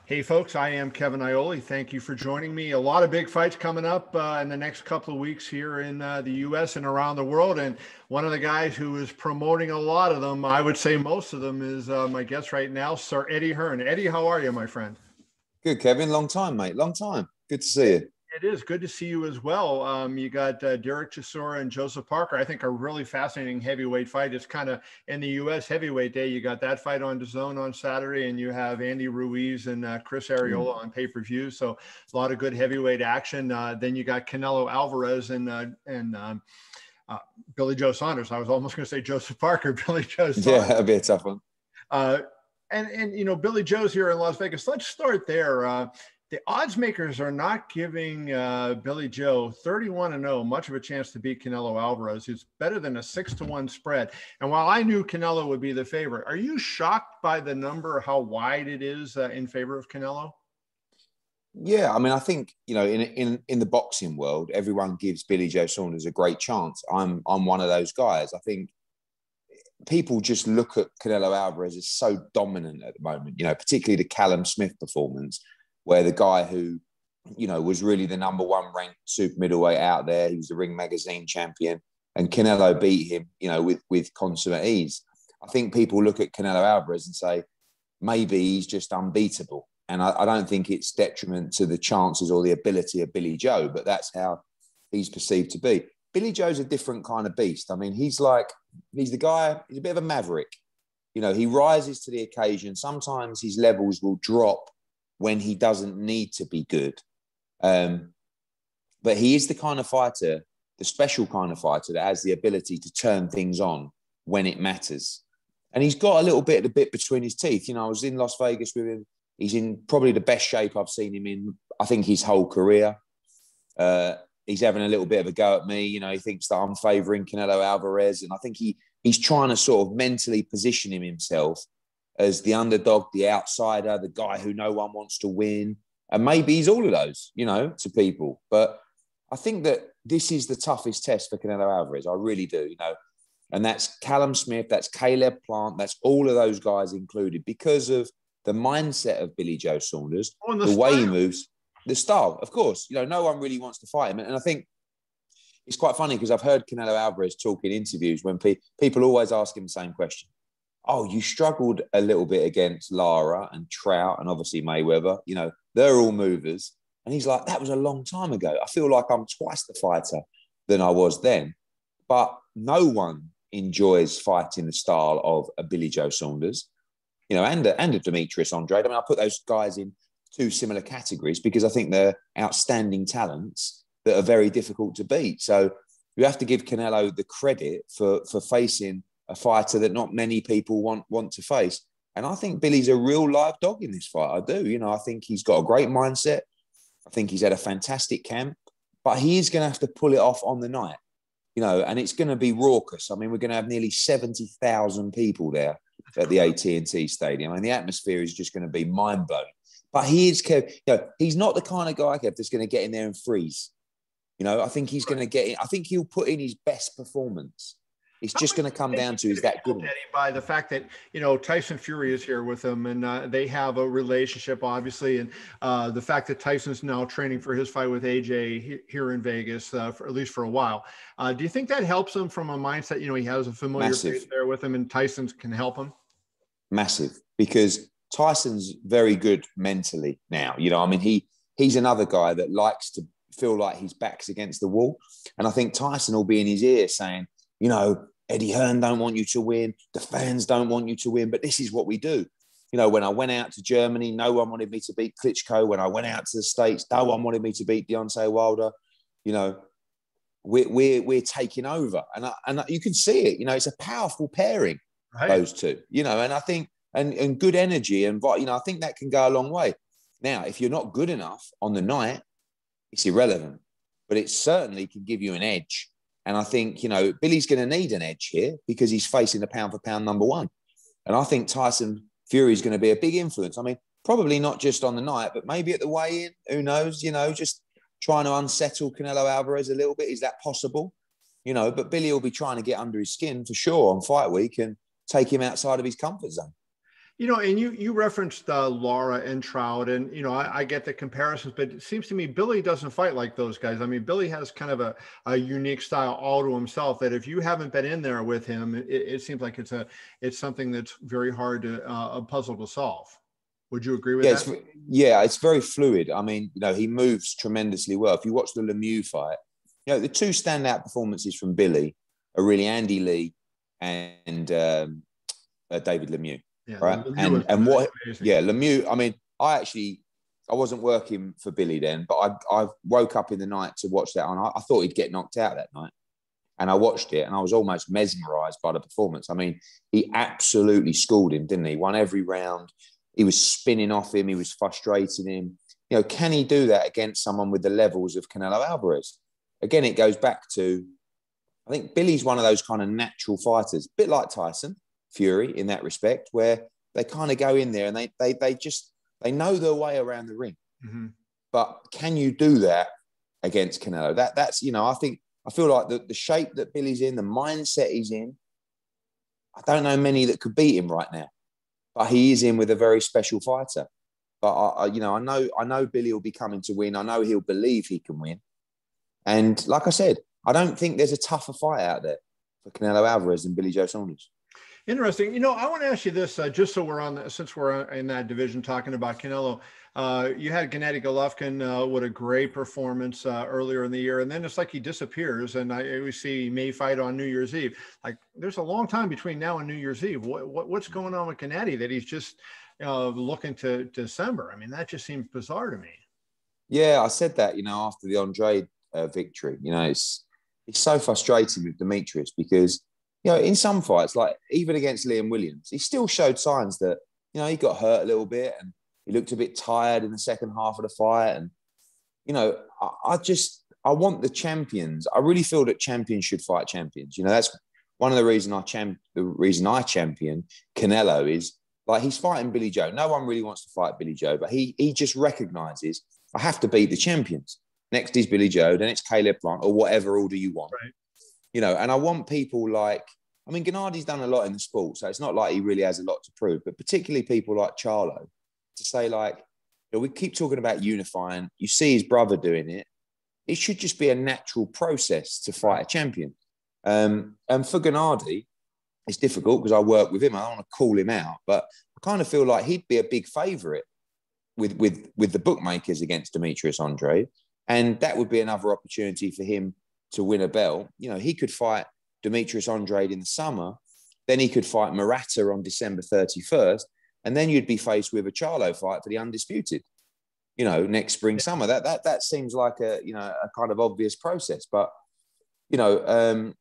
Hey folks, I am Kevin Iole. Thank you for joining me. A lot of big fights coming up in the next couple of weeks here in the US and around the world. And one of the guys who is promoting a lot of them, I would say most of them, is my guest right now, Sir Eddie Hearn. Eddie, how are you, my friend? Good, Kevin. Long time, mate. Long time. Good to see you. It is good to see you as well. You got Derek Chisora and Joseph Parker. I think a really fascinating heavyweight fight. It's kind of in the U.S. heavyweight day. You got that fight on DAZN on Saturday, and you have Andy Ruiz and Chris Arreola on pay-per-view. So a lot of good heavyweight action. Then you got Canelo Alvarez and Billy Joe Saunders. I was almost going to say Joseph Parker, Billy Joe Saunders. Yeah, that'd be a tough one. And you know, Billy Joe's here in Las Vegas. Let's start there. The odds makers are not giving Billy Joe 31-0 much of a chance to beat Canelo Alvarez. It's better than a 6-1 spread. And while I knew Canelo would be the favorite, are you shocked by the number, how wide it is in favor of Canelo? Yeah, I mean, I think, you know, in the boxing world, everyone gives Billy Joe Saunders a great chance. I'm one of those guys. I think people just look at Canelo Alvarez as so dominant at the moment, you know, particularly the Callum Smith performance, where the guy who, you know, was really the number one ranked super middleweight out there, he was the Ring Magazine champion, and Canelo beat him, you know, with consummate ease. I think people look at Canelo Alvarez and say, maybe he's just unbeatable. And I don't think it's detriment to the chances or the ability of Billy Joe, but that's how he's perceived to be. Billy Joe's a different kind of beast. I mean, he's the guy, he's a bit of a maverick. You know, he rises to the occasion. Sometimes his levels will drop when he doesn't need to be good. But he is the kind of fighter, the special kind of fighter that has the ability to turn things on when it matters. And he's got a little bit of the bit between his teeth. You know, I was in Las Vegas with him. He's in probably the best shape I've seen him in, I think, his whole career. He's having a little bit of a go at me. You know, he thinks that I'm favouring Canelo Alvarez. And I think he's trying to sort of mentally position himself as the underdog, the outsider, the guy who no one wants to win. And maybe he's all of those, you know, to people. But I think that this is the toughest test for Canelo Alvarez. I really do, you know. And that's Callum Smith, that's Caleb Plant, that's all of those guys included because of the mindset of Billy Joe Saunders, the way he moves, the style, of course. You know, no one really wants to fight him. And I think it's quite funny because I've heard Canelo Alvarez talk in interviews when people always ask him the same question. Oh, you struggled a little bit against Lara and Trout and obviously Mayweather. You know, they're all movers. And he's like, that was a long time ago. I feel like I'm twice the fighter than I was then. But no one enjoys fighting the style of a Billy Joe Saunders, you know, and a Demetrius Andrade. I mean, I put those guys in two similar categories because I think they're outstanding talents that are very difficult to beat. So you have to give Canelo the credit for facing a fighter that not many people want to face. And I think Billy's a real live dog in this fight. I do. You know, I think he's got a great mindset. I think he's had a fantastic camp, but he is going to have to pull it off on the night, you know, and it's going to be raucous. I mean, we're going to have nearly 70,000 people there at the AT&T Stadium. I mean, the atmosphere is just going to be mind-blowing. But he is, you know, he's not the kind of guy, Kev, that's going to get in there and freeze. You know, I think he's going to get in. I think he'll put in his best performance. It's just going to come down to, is that good? By the fact that, you know, Tyson Fury is here with him and they have a relationship, obviously. And the fact that Tyson's now training for his fight with AJ here in Vegas, for at least for a while. Do you think that helps him from a mindset? You know, he has a familiar face there with him and Tyson can help him? Massive, because Tyson's very good mentally now. You know, I mean, he's another guy that likes to feel like his back's against the wall. And I think Tyson will be in his ear saying, you know, Eddie Hearn don't want you to win. The fans don't want you to win, but this is what we do. You know, when I went out to Germany, no one wanted me to beat Klitschko. When I went out to the States, no one wanted me to beat Deontay Wilder. You know, we're taking over, and you can see it. You know, it's a powerful pairing, right? Those two. You know, and I think and good energy and you know, I think that can go a long way. Now, if you're not good enough on the night, it's irrelevant, but it certainly can give you an edge. And I think, you know, Billy's going to need an edge here because he's facing the pound-for-pound number one. And I think Tyson Fury is going to be a big influence. I mean, probably not just on the night, but maybe at the weigh-in. Who knows? You know, just trying to unsettle Canelo Alvarez a little bit. Is that possible? You know, but Billy will be trying to get under his skin for sure on fight week and take him outside of his comfort zone. You know, and you referenced Lara and Trout, and you know, I get the comparisons, but it seems to me Billy doesn't fight like those guys. I mean, Billy has kind of a unique style all to himself that if you haven't been in there with him, it seems like it's something that's very hard to a puzzle to solve. Would you agree with Yeah, that? it's very fluid. I mean, you know, he moves tremendously well. If you watch the Lemieux fight, you know, the two standout performances from Billy are really Andy Lee and David Lemieux. Yeah, Right. Lemieux was And what, amazing. yeah, Lemieux, I mean, I wasn't working for Billy then, but I woke up in the night to watch that. And I thought he'd get knocked out that night. And I watched it and I was almost mesmerized by the performance. I mean, he absolutely schooled him, didn't he? Won every round. He was spinning off him. He was frustrating him. You know, can he do that against someone with the levels of Canelo Alvarez? Again, it goes back to, I think Billy's one of those kind of natural fighters, a bit like Tyson Fury in that respect, where they kind of go in there and they know their way around the ring. Mm-hmm. But can you do that against Canelo? That's, you know, I feel like the shape that Billy's in, the mindset he's in, I don't know many that could beat him right now. But he is in with a very special fighter. But you know, I know Billy will be coming to win. I know he'll believe he can win. And like I said, I don't think there's a tougher fight out there for Canelo Alvarez than Billy Joe Saunders. Interesting. You know, I want to ask you this, just so since we're in that division talking about Canelo, you had Gennady Golovkin with a great performance earlier in the year, and then it's like he disappears, and we see he may fight on New Year's Eve. Like, there's a long time between now and New Year's Eve. What's going on with Gennady that he's just looking to December? I mean, that just seems bizarre to me. Yeah, I said that, you know, after the Andre victory. You know, it's so frustrating with Demetrius because, you know, in some fights, like even against Liam Williams, he still showed signs that, you know, he got hurt a little bit and he looked a bit tired in the second half of the fight. And, you know, I want the champions. I really feel that champions should fight champions. You know, that's one of the reasons I champion Canelo is, like, he's fighting Billy Joe. No one really wants to fight Billy Joe, but he just recognizes I have to beat the champions. Next is Billy Joe, then it's Caleb Plant, or whatever order you want. Right. You know, and I want people like, I mean, Gennady's done a lot in the sport, so it's not like he really has a lot to prove, but particularly people like Charlo to say, like, you know, we keep talking about unifying. You see his brother doing it. It should just be a natural process to fight a champion. And for Gennady, it's difficult because I work with him. I don't want to call him out, but I kind of feel like he'd be a big favourite with the bookmakers against Demetrius Andre. And that would be another opportunity for him to win a belt. You know, he could fight Demetrius Andrade in the summer, then he could fight Murata on December 31st, and then you'd be faced with a Charlo fight for the undisputed, you know, next spring, summer. That seems like a kind of obvious process. But, you know,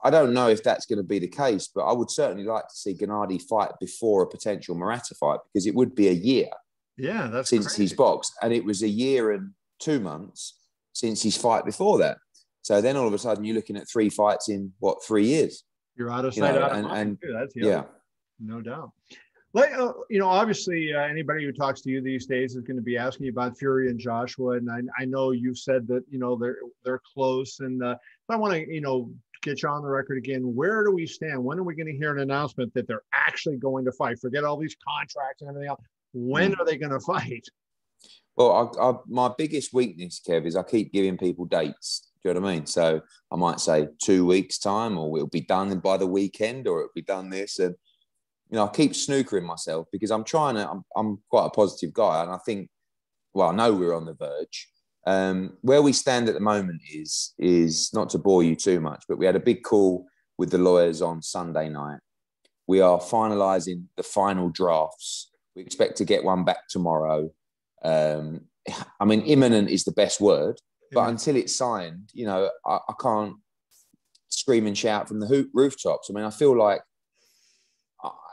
I don't know if that's going to be the case, but I would certainly like to see Gennady fight before a potential Murata fight, because it would be a year since crazy. he's boxed, and it was a year and 2 months since his fight before that. So then all of a sudden you're looking at 3 fights in 3 years. You're out of sight, out of mind. That's no doubt. Like, you know, obviously anybody who talks to you these days is going to be asking you about Fury and Joshua, and I know you've said that, you know, they're close, and so I want to, you know, get you on the record again. Where do we stand? When are we going to hear an announcement that they're actually going to fight? Forget all these contracts and everything else. When are they going to fight? Well, my biggest weakness, Kev, is I keep giving people dates. Do you know what I mean? So I might say 2 weeks' time, or it'll be done by the weekend, or it'll be done this. And, you know, I keep snookering myself because I'm quite a positive guy. And I think, well, I know we're on the verge. Where we stand at the moment is not to bore you too much, but we had a big call with the lawyers on Sunday night. We are finalising the final drafts. We expect to get one back tomorrow. I mean, imminent is the best word, but until it's signed, you know, I can't scream and shout from the rooftops. I mean, I feel like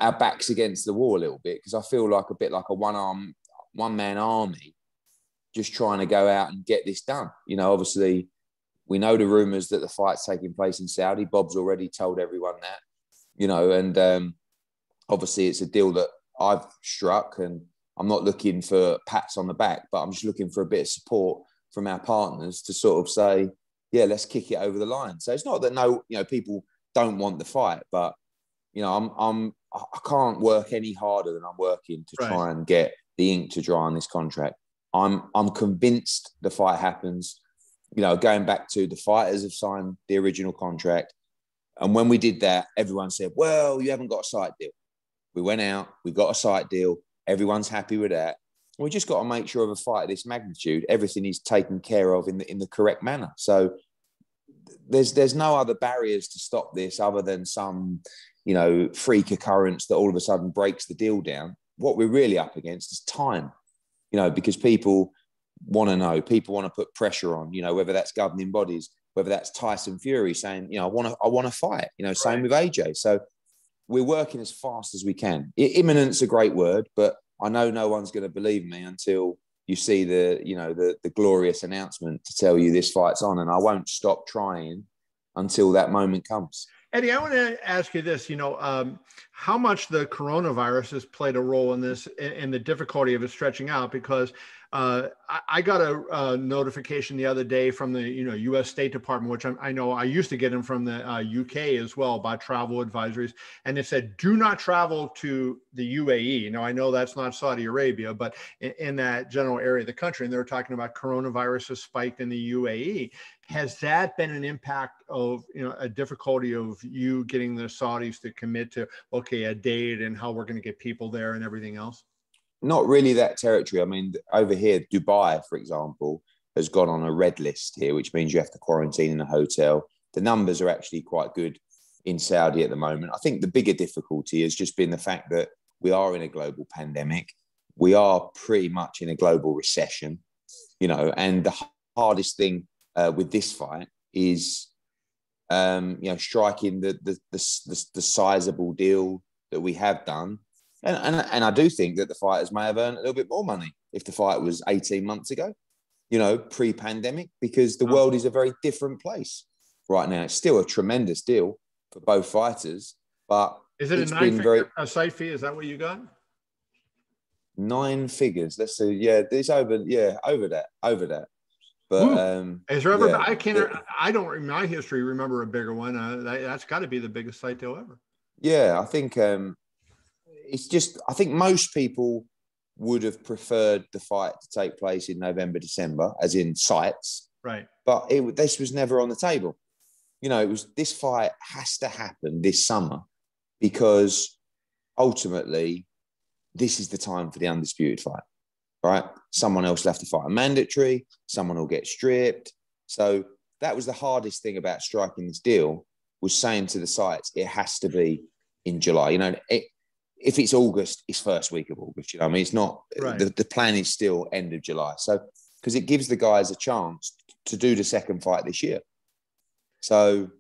our back's against the wall a little bit, because I feel like a bit like a one-man army just trying to go out and get this done. You know, obviously, we know the rumours that the fight's taking place in Saudi. Bob's already told everyone that, you know, and obviously it's a deal that I've struck, and I'm not looking for pats on the back, but I'm just looking for a bit of support from our partners to sort of say, yeah, let's kick it over the line. So it's not that people don't want the fight, but, I can't work any harder than I'm working to Right. try and get the ink to dry on this contract. I'm convinced the fight happens. Going back to the fighters have signed the original contract. And when we did that, everyone said, well, you haven't got a site deal. We went out, we got a site deal. Everyone's happy with that. We just got to make sure of a fight of this magnitude, everything is taken care of in the correct manner. So there's no other barriers to stop this other than some, freak occurrence that all of a sudden breaks the deal down. What we're really up against is time, because people want to know, people want to put pressure on, whether that's governing bodies, whether that's Tyson Fury saying, I want to fight, same with AJ. So we're working as fast as we can. Imminent's a great word, but I know no one's going to believe me until you see the glorious announcement to tell you this fight's on, and I won't stop trying until that moment comes. Eddie, I want to ask you this, how much the coronavirus has played a role in this, in the difficulty of it stretching out, because I got a notification the other day from the U.S. State Department, which I know I used to get them from the U.K. as well, by travel advisories, and it said do not travel to the UAE. Now I know that's not Saudi Arabia, but in that general area of the country, and they were talking about coronavirus has spiked in the UAE. Has that been an impact of a difficulty of you getting the Saudis to commit to a date and how we're going to get people there and everything else? Not really that territory. I mean, over here, Dubai, for example, has gone on a red list here, which means you have to quarantine in a hotel. The numbers are actually quite good in Saudi at the moment. I think the bigger difficulty has just been the fact that we are in a global pandemic. We are pretty much in a global recession, and the hardest thing with this fight is, striking the sizable deal that we have done. And I do think that the fighters may have earned a little bit more money if the fight was 18 months ago, pre-pandemic, because the world is a very different place right now. It's still a tremendous deal for both fighters, but is it a nine-figure site fee? Is that what you got? 9 figures. Let's see. Yeah, it's over that. But is there ever? I don't in my history remember a bigger one. That's got to be the biggest site deal ever. Yeah, I think it's just, I think most people would have preferred the fight to take place in November, December, as in sites. Right. But this was never on the table. This fight has to happen this summer because ultimately this is the time for the undisputed fight, right? Someone else will have to fight a mandatory, someone will get stripped. So that was the hardest thing about striking this deal, was saying to the sites, it has to be in July. If it's August, it's first week of August. It's not, right. The plan is still end of July. So, because it gives the guys a chance to do the second fight this year. So,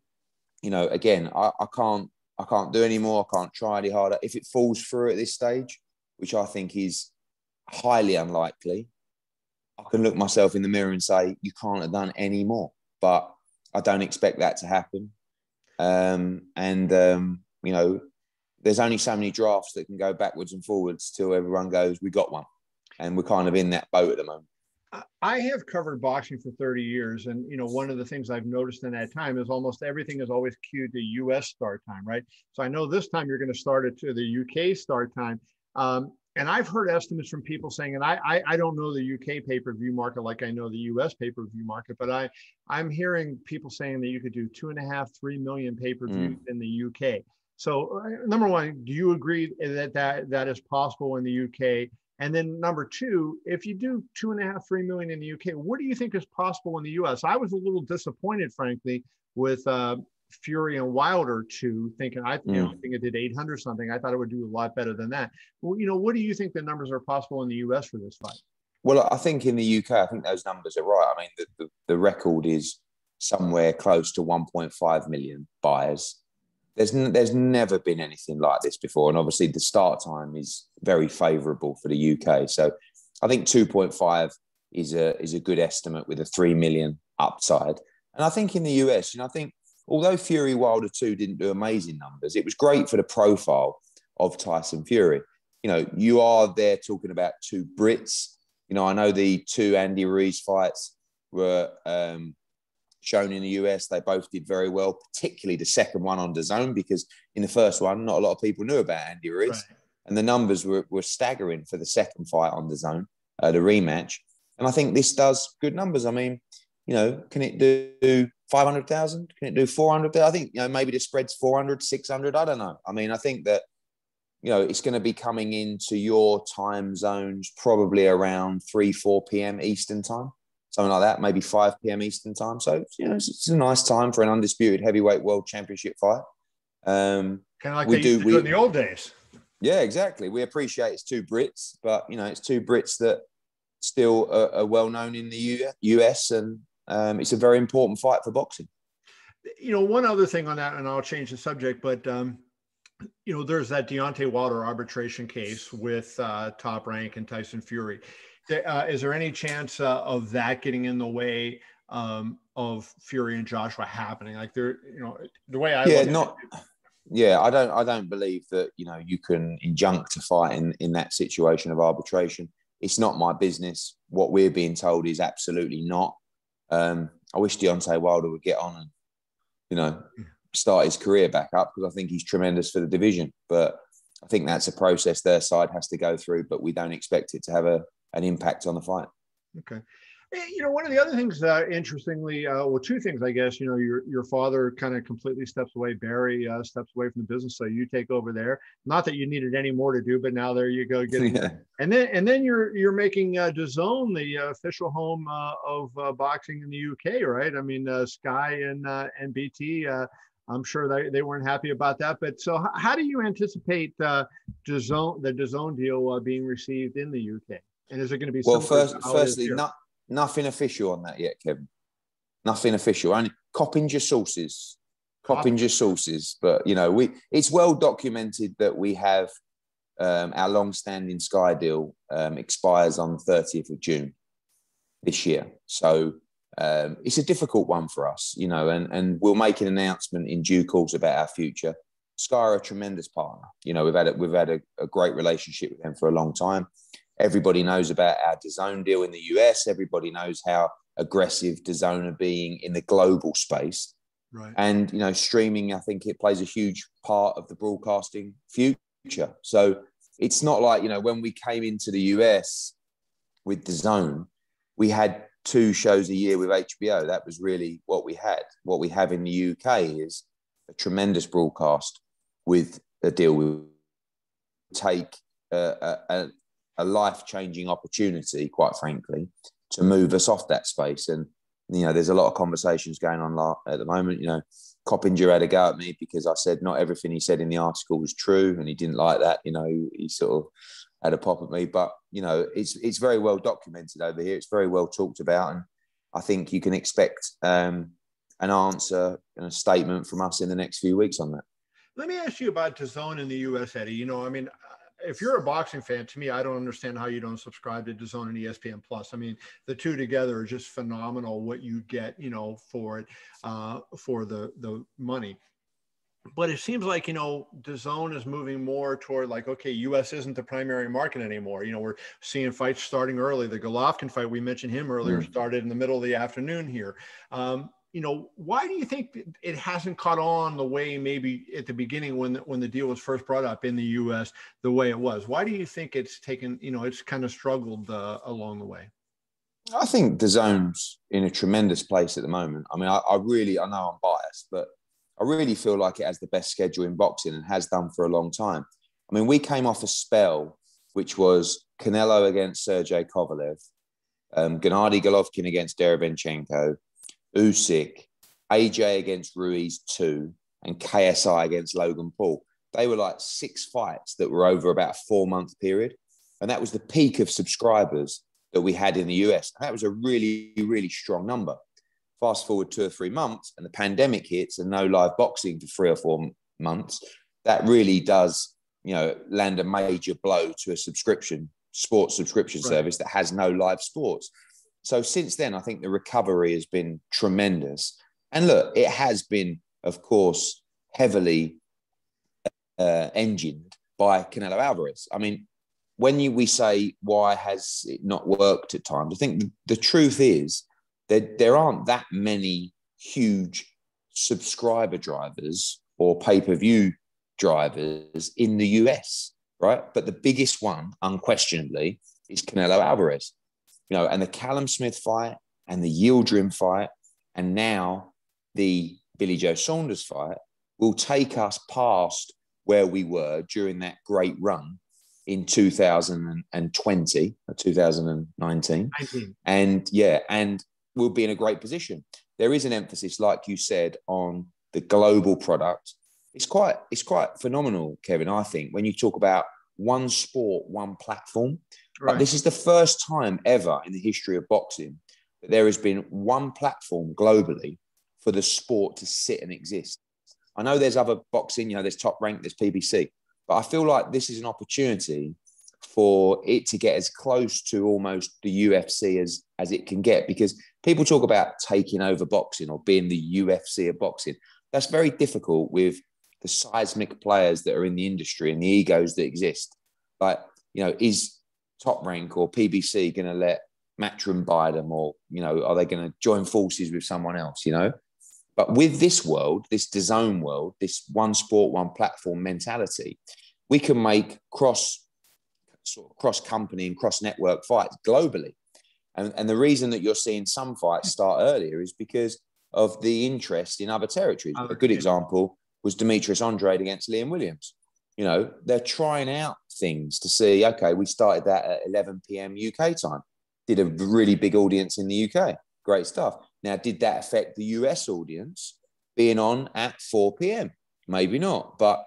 again, I can't do any more. I can't try any harder. If it falls through at this stage, which I think is highly unlikely, I can look myself in the mirror and say, you can't have done any more. But I don't expect that to happen. There's only so many drafts that can go backwards and forwards till everyone goes, we got one. And we're kind of in that boat at the moment. I have covered boxing for 30 years. And, one of the things I've noticed in that time is almost everything is always cued to US start time, right? So I know this time you're going to start it to the UK start time. And I've heard estimates from people saying, and I don't know the UK pay-per-view market like I know the US pay-per-view market, but I'm hearing people saying that you could do 2.5, 3 million pay-per-views in the UK. So number one, do you agree that is possible in the UK? And then number two, if you do 2.5, 3 million in the UK, what do you think is possible in the US? I was a little disappointed, frankly, with Fury and Wilder too, thinking I think it did 800 something. I thought it would do a lot better than that. Well, what do you think the numbers are possible in the US for this fight? Well, I think in the UK, I think those numbers are right. I mean, the record is somewhere close to 1.5 million buyers. There's never been anything like this before. And obviously the start time is very favourable for the UK. So I think 2.5 is a good estimate with a 3 million upside. And I think in the US, I think although Fury Wilder 2 didn't do amazing numbers, it was great for the profile of Tyson Fury. You are there talking about two Brits. I know the two Andy Ruiz fights were shown in the US. They both did very well, particularly the second one on DAZN, because in the first one, not a lot of people knew about Andy Ruiz. Right. And the numbers were staggering for the second fight on DAZN, the rematch. And I think this does good numbers. I mean, you know, can it do 500,000? Can it do 400,000? I think, you know, maybe the spread's 400, 600. I don't know. I mean, I think that, you know, it's going to be coming into your time zones probably around 3, 4 p.m. Eastern time, something like that, maybe 5 p.m. Eastern time. So, you know, it's a nice time for an undisputed heavyweight world championship fight. Kind of like they used to do in the old days. Yeah, exactly. We appreciate it's two Brits, but, you know, it's two Brits that still are well known in the US, and it's a very important fight for boxing. You know, one other thing on that, and I'll change the subject, but, you know, there's that Deontay Wilder arbitration case with Top Rank and Tyson Fury. Is there any chance of that getting in the way of Fury and Joshua happening? Like, they're, you know, the way I look at it. Yeah, I don't believe that, you know, you can injunct a fight in that situation of arbitration. It's not my business. What we're being told is absolutely not. I wish Deontay Wilder would get on and, you know, start his career back up, because I think he's tremendous for the division. But I think that's a process their side has to go through, but we don't expect it to have an impact on the fight. Okay. You know, one of the other things, interestingly, well, two things, I guess, you know, your father kind of completely steps away. Barry steps away from the business, so you take over there. Not that you needed any more to do, but now there you go. And then you're making DAZN the official home of boxing in the UK, right? I mean, Sky and BT. I'm sure they weren't happy about that. But so, how do you anticipate the DAZN deal being received in the UK? And is it going to be firstly, nothing official on that yet, Kevin. Nothing official. Only Coppinger sources. But, you know, it's well documented that we have our long-standing Sky deal expires on the 30th of June this year. So it's a difficult one for us, you know, and we'll make an announcement in due course about our future. Sky are a tremendous partner. You know, we've had a great relationship with them for a long time. Everybody knows about our DAZN deal in the US. Everybody knows how aggressive DAZN are being in the global space. Right. And, you know, streaming, I think it plays a huge part of the broadcasting future. So it's not like, you know, when we came into the US with DAZN, we had 2 shows a year with HBO. That was really what we had. What we have in the UK is a tremendous broadcast with a deal. We take a life-changing opportunity, quite frankly, to move us off that space. And, you know, there's a lot of conversations going on at the moment. You know, Coppinger had a go at me because I said not everything he said in the article was true, and he didn't like that. You know, he sort of had a pop at me. But, you know, it's very well documented over here. It's very well talked about. And I think you can expect an answer and a statement from us in the next few weeks on that. Let me ask you about DAZN in the US, Eddie. You know, I mean, if you're a boxing fan, to me, I don't understand how you don't subscribe to DAZN and ESPN Plus. I mean, the two together are just phenomenal. What you get, you know, for it, for the money. But it seems like, you know, DAZN is moving more toward like, okay, US isn't the primary market anymore. You know, we're seeing fights starting early. The Golovkin fight, we mentioned him earlier, started in the middle of the afternoon here. You know, why do you think it hasn't caught on the way maybe at the beginning when the deal was first brought up in the U.S. the way it was? Why do you think it's taken, you know, it's kind of struggled along the way? I think DAZN's in a tremendous place at the moment. I mean, I know I'm biased, but I really feel like it has the best schedule in boxing and has done for a long time. I mean, we came off a spell, which was Canelo against Sergey Kovalev, Gennady Golovkin against Derevyanchenko, Usyk, AJ against Ruiz 2, and KSI against Logan Paul. They were like 6 fights that were over about a 4-month period. And that was the peak of subscribers that we had in the US. And that was a really, really strong number. Fast forward 2 or 3 months and the pandemic hits and no live boxing for 3 or 4 months. That really does, you know, land a major blow to a sports subscription service that has no live sports. So since then, I think the recovery has been tremendous. And look, it has been, of course, heavily engined by Canelo Alvarez. I mean, when we say, why has it not worked at times? I think the truth is that there aren't that many huge subscriber drivers or pay-per-view drivers in the US, right? But the biggest one, unquestionably, is Canelo Alvarez. You know, and the Callum Smith fight and the Yildirim fight and now the Billy Joe Saunders fight will take us past where we were during that great run in 2020 or 2019. 19. And we'll be in a great position. There is an emphasis, like you said, on the global product. It's quite phenomenal, Kevin, I think, when you talk about one sport, one platform. Right. Like, this is the first time ever in the history of boxing that there has been one platform globally for the sport to sit and exist. I know there's other boxing, you know, there's Top Rank, there's PBC, but I feel like this is an opportunity for it to get as close to almost the UFC as it can get, because people talk about taking over boxing or being the UFC of boxing. That's very difficult with the seismic players that are in the industry and the egos that exist. Like, you know, is Top Rank or PBC going to let Matchroom buy them, or, you know, are they going to join forces with someone else, you know? But with this world, this DAZN world, this one sport, one platform mentality, we can make cross company and cross network fights globally. And the reason that you're seeing some fights start earlier is because of the interest in other territories. A good example was Demetrius Andrade against Liam Williams. You know, they're trying out things to see, okay, we started that at 11 p.m. UK time, did a really big audience in the UK. Great stuff. Now, did that affect the US audience being on at 4 p.m.? Maybe not. But,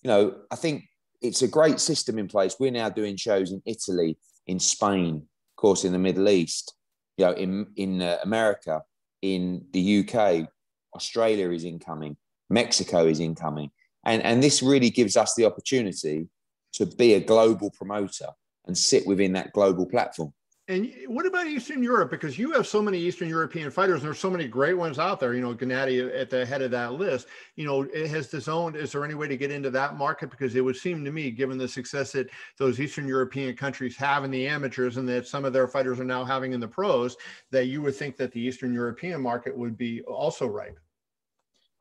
you know, I think it's a great system in place. We're now doing shows in Italy, in Spain, of course, in the Middle East, you know, in America, in the UK, Australia is incoming, Mexico is incoming. And this really gives us the opportunity to be a global promoter and sit within that global platform. And what about Eastern Europe? Because you have so many Eastern European fighters, and there's so many great ones out there. You know, Gennady at the head of that list. You know, has DAZN, is there any way to get into that market? Because it would seem to me, given the success that those Eastern European countries have in the amateurs, and that some of their fighters are now having in the pros, that you would think that the Eastern European market would be also ripe.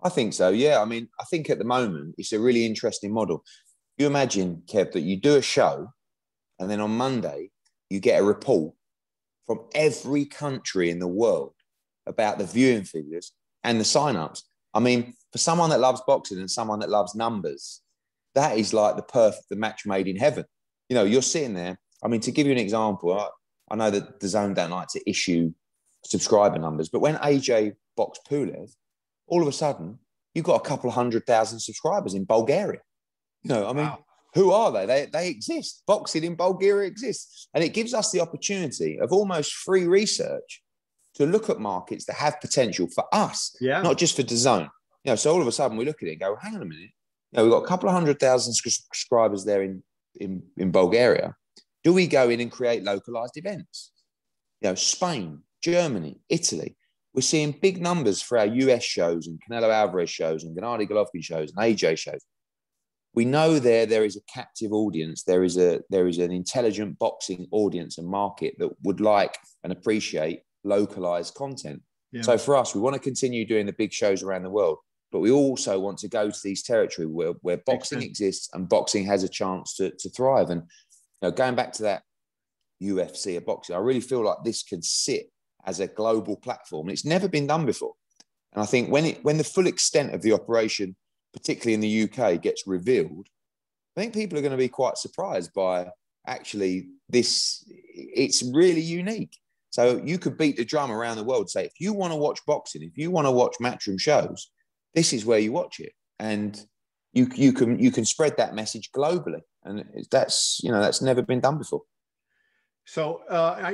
I think so, yeah. I mean, I think at the moment, it's a really interesting model. You imagine, Kev, that you do a show, and then on Monday, you get a report from every country in the world about the viewing figures and the sign-ups. I mean, for someone that loves boxing and someone that loves numbers, that is like the match made in heaven. You know, you're sitting there. I mean, to give you an example, I know that DAZN don't like to issue subscriber numbers, but when AJ boxed Pulev, all of a sudden, you've got a couple of 100,000 subscribers in Bulgaria. You know, I mean, wow. Who are they? They exist. Boxing in Bulgaria exists. And it gives us the opportunity of almost free research to look at markets that have potential for us, not just for DAZN. You know, so all of a sudden we look at it and go, hang on a minute. You know, we've got a couple of 100,000 subscribers there in Bulgaria. Do we go in and create localized events? You know, Spain, Germany, Italy. We're seeing big numbers for our US shows and Canelo Alvarez shows and Gennady Golovkin shows and AJ shows. We know there is a captive audience. There is an intelligent boxing audience and market that would like and appreciate localized content. Yeah. So for us, we want to continue doing the big shows around the world, but we also want to go to these territories where boxing exists and boxing has a chance to thrive. And, you know, going back to that UFC of boxing, I really feel like this can sit as a global platform. It's never been done before. And I think when the full extent of the operation, particularly in the UK, gets revealed, I think people are going to be quite surprised by actually this. It's really unique. So you could beat the drum around the world, say, if you want to watch boxing, if you want to watch Matchroom shows, this is where you watch it. And you can spread that message globally. And that's never been done before. So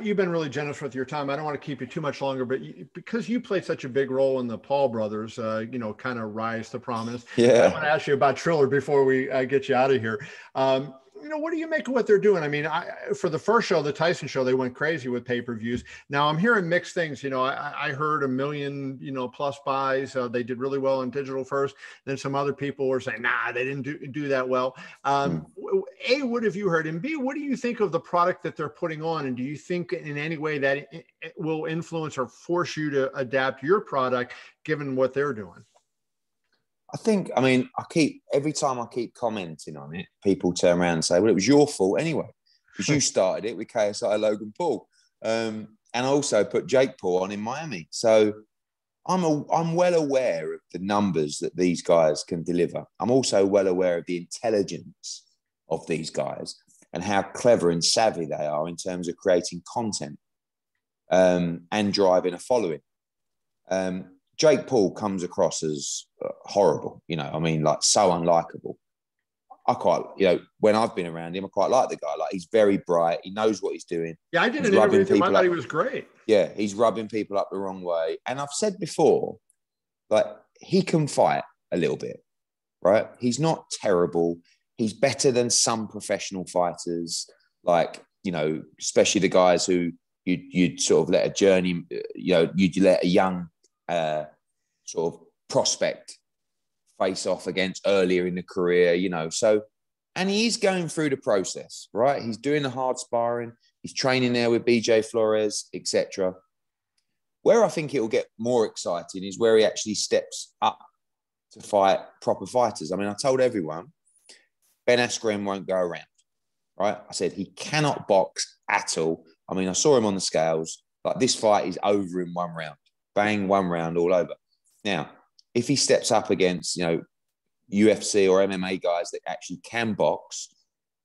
you've been really generous with your time. I don't want to keep you too much longer, but because you played such a big role in the Paul brothers, kind of rise to prominence. Yeah. I want to ask you about Triller before we get you out of here. What do you make of what they're doing? I mean, for the first show, the Tyson show, they went crazy with pay-per-views. Now I'm hearing mixed things. You know, I heard 1 million, plus buys. They did really well in digital first. Then some other people were saying, nah, they didn't do that well. A, what have you heard? And B, what do you think of the product that they're putting on? And do you think in any way that it will influence or force you to adapt your product given what they're doing? I mean, every time I keep commenting on it, people turn around and say, well, it was your fault anyway, because you started it with KSI Logan Paul. And I also put Jake Paul on in Miami. So I'm well aware of the numbers that these guys can deliver. I'm also well aware of the intelligence of these guys and how clever and savvy they are in terms of creating content and driving a following. Jake Paul comes across as horrible, I mean, like so unlikable. When I've been around him, I quite like the guy. Like, he's very bright. He knows what he's doing. Yeah, I did an interview with him. I thought he was great. Yeah, he's rubbing people up the wrong way. And I've said before, like, he can fight a little bit, right? He's not terrible. He's better than some professional fighters, like, especially the guys who you'd sort of let a journey, you'd let a young sort of prospect face off against earlier in the career, So, and he is going through the process, right? He's doing the hard sparring. He's training there with BJ Flores, etc. Where I think it will get more exciting is where he actually steps up to fight proper fighters. I mean, I told everyone, Ben Askren won't go around, right? I said he cannot box at all. I mean, I saw him on the scales. Like, this fight is over in one round. Bang, one round, all over. Now, if he steps up against, UFC or MMA guys that actually can box,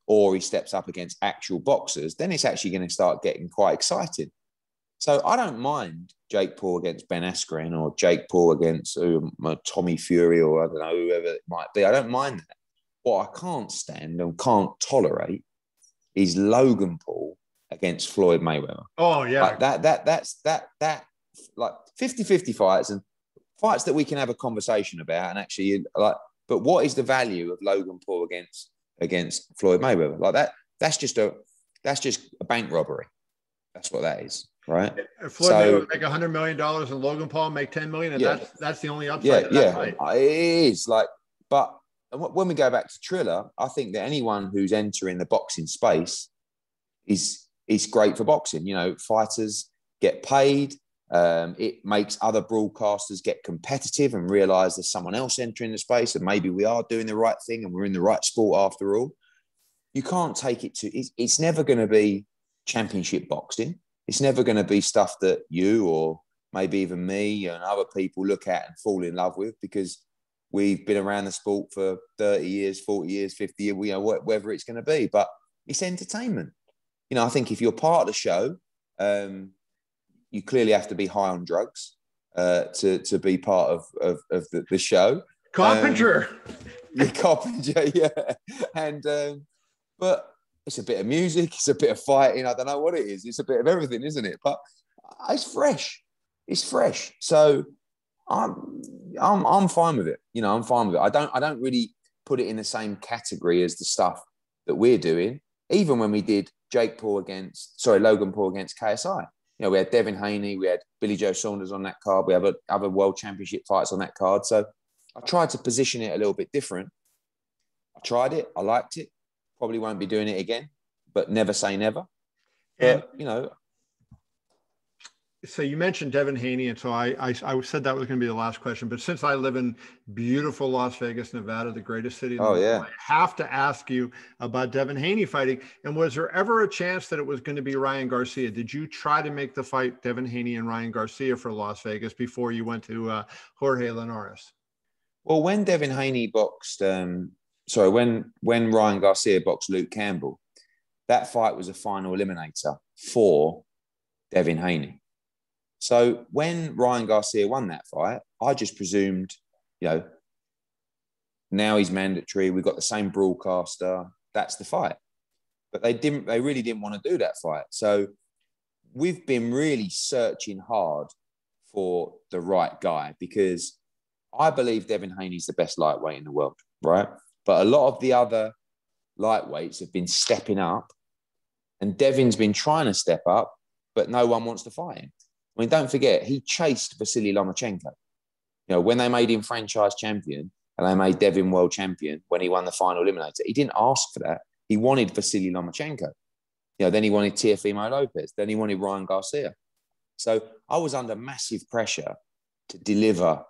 or he steps up against actual boxers, then it's actually going to start getting quite exciting. So I don't mind Jake Paul against Ben Askren, or Jake Paul against Tommy Fury, or I don't know, whoever it might be. I don't mind that. What I can't stand and can't tolerate is Logan Paul against Floyd Mayweather. Oh, yeah. Like that's like 50-50 fights, and fights that we can have a conversation about, and actually, like, but what is the value of Logan Paul against Floyd Mayweather? Like that's just a bank robbery. That's what that is, right? If Floyd Mayweather make $100 million and Logan Paul make $10 million, and that's the only upside. Of that fight. It is. Like, but when we go back to Triller, I think that anyone who's entering the boxing space is great for boxing. Fighters get paid. It makes other broadcasters get competitive and realize there's someone else entering the space, and maybe we are doing the right thing and we're in the right sport after all. You can't take it to, it's never going to be championship boxing. It's never going to be stuff that you, or maybe even me and other people, look at and fall in love with because we've been around the sport for 30 years, 40 years, 50 years, whatever it's going to be. But it's entertainment. I think if you're part of the show, you clearly have to be high on drugs to be part of the show. Carpenter. Carpenter, yeah. And but it's a bit of music, it's a bit of fighting. I don't know what it is. It's a bit of everything, isn't it? But it's fresh. It's fresh. So I'm fine with it. I'm fine with it. I don't really put it in the same category as the stuff that we're doing. Even when we did Logan Paul against KSI. We had Devin Haney, we had Billy Joe Saunders on that card. We have other world championship fights on that card. So I tried to position it a little bit different. I tried it. I liked it. Probably won't be doing it again, but never say never. But, So you mentioned Devin Haney, and so I said that was going to be the last question. But since I live in beautiful Las Vegas, Nevada, the greatest city in the world, I have to ask you about Devin Haney fighting. And was there ever a chance that it was going to be Ryan Garcia? Did you try to make the fight Devin Haney and Ryan Garcia for Las Vegas before you went to Jorge Linares? Well, when Devin Haney boxed, when Ryan Garcia boxed Luke Campbell, that fight was a final eliminator for Devin Haney. So when Ryan Garcia won that fight, I just presumed, now he's mandatory. We've got the same broadcaster. That's the fight. But they really didn't want to do that fight. So we've been really searching hard for the right guy, because I believe Devin Haney's the best lightweight in the world, right? But a lot of the other lightweights have been stepping up, and Devin's been trying to step up, but no one wants to fight him. I mean, don't forget, he chased Vasily Lomachenko. When they made him franchise champion and they made Devin world champion when he won the final eliminator, he didn't ask for that. He wanted Vasily Lomachenko. Then he wanted Teofimo Lopez. Then he wanted Ryan Garcia. So I was under massive pressure to deliver,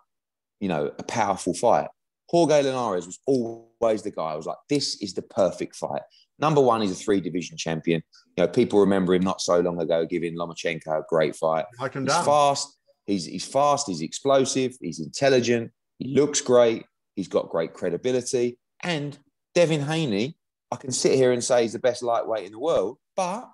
a powerful fight. Jorge Linares was always the guy. I was like, this is the perfect fight. Number one, he's a 3-division champion. People remember him not so long ago giving Lomachenko a great fight. He's fast. He's fast. He's explosive. He's intelligent. He looks great. He's got great credibility. And Devin Haney, I can sit here and say he's the best lightweight in the world, but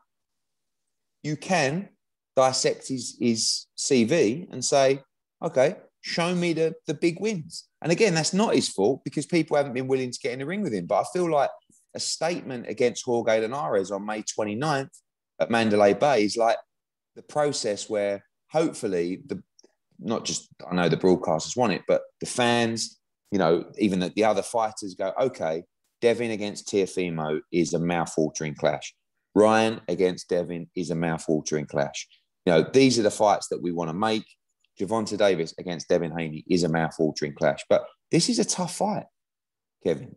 you can dissect his CV and say, okay, show me the big wins. And again, that's not his fault because people haven't been willing to get in the ring with him. But I feel like a statement against Jorge Linares on May 29th at Mandalay Bay is like the process where hopefully not just, I know the broadcasters want it, but the fans, even the other fighters go, okay, Devin against Teofimo is a mouth-watering clash. Ryan against Devin is a mouth-watering clash. These are the fights that we want to make. Gervonta Davis against Devin Haney is a mouth-watering clash. But this is a tough fight, Kevin.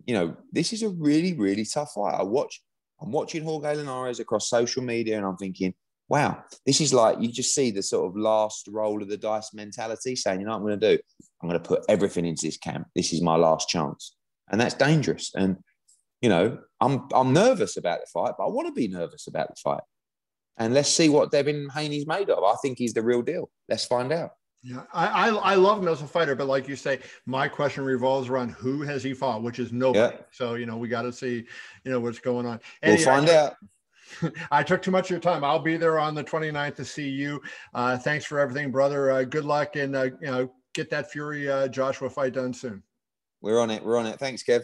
This is a really, really tough fight. I'm watching Jorge Linares across social media and I'm thinking, wow, this is like, you just see the sort of last roll of the dice mentality saying, what I'm going to do? I'm going to put everything into this camp. This is my last chance. And that's dangerous. And, I'm nervous about the fight, but I want to be nervous about the fight. And let's see what Devin Haney's made of. I think he's the real deal. Let's find out. Yeah, I love him as a fighter, but like you say, my question revolves around who has he fought, which is nobody. Yeah. So, we got to see, what's going on. Eddie, we'll find out. I took too much of your time. I'll be there on the 29th to see you. Thanks for everything, brother. Good luck and, get that Fury Joshua fight done soon. We're on it. Thanks, Kev.